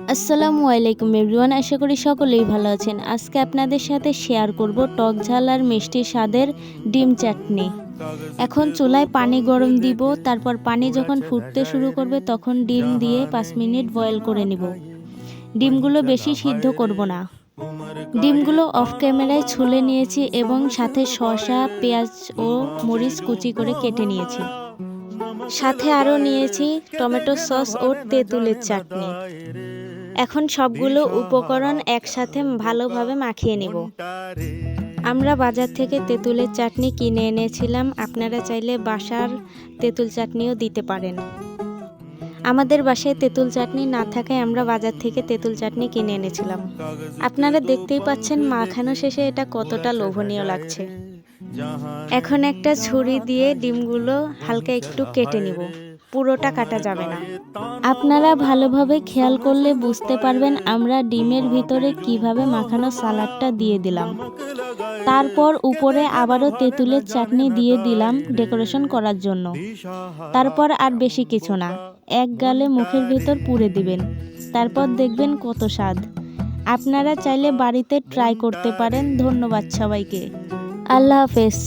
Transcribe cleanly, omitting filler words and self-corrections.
আসসালামু আলাইকুম এভরিওয়ান, আশা করি সকলেই ভালো আছেন। আজকে আপনাদের সাথে শেয়ার করব টক ঝাল আর মিষ্টি স্বাদের ডিম চাটনি। এখন চুলায় পানি গরম দিব, তারপর পানি যখন ফুটতে শুরু করবে তখন ডিম দিয়ে 5 মিনিট বয়েল করে নিব। ডিমগুলো বেশি সিদ্ধ করব না। ডিমগুলো অফ ক্যামেরায় ছুলে নিয়েছি এবং সাথে শসা, পেঁয়াজ ও মরিচ কুচি করে কেটে নিয়েছি। সাথে আরও নিয়েছি টমেটো সস ও তেঁতুলের চাটনি। এখন সবগুলো উপকরণ একসাথে ভালোভাবে মাখিয়ে নিব। আমরা বাজার থেকে তেঁতুলের চাটনি কিনে এনেছিলাম, আপনারা চাইলে বাসার তেঁতুল চাটনিও দিতে পারেন। আমাদের বাসায় তেঁতুল চাটনি না থাকায় আমরা বাজার থেকে তেঁতুল চাটনি কিনে এনেছিলাম। আপনারা দেখতেই পাচ্ছেন মাখানো শেষে এটা কতটা লোভনীয় লাগছে। এখন একটা ছুরি দিয়ে ডিমগুলো হালকা একটু কেটে নিব, পুরোটা কাটা যাবে না। আপনারা ভালোভাবে খেয়াল করলে বুঝতে পারবেন আমরা ডিমের ভিতরে কিভাবে মাখানো সালাডটা দিয়ে দিলাম। তারপর উপরে আবারও তেঁতুলের চাটনি দিয়ে দিলাম ডেকোরেশন করার জন্য। তারপর আর বেশি কিছু না, এক গালে মুখের ভিতর পুরে দিবেন, তারপর দেখবেন কত স্বাদ। আপনারা চাইলে বাড়িতে ট্রাই করতে পারেন। ধন্যবাদ সবাইকে। আল্লাহ হাফেজ।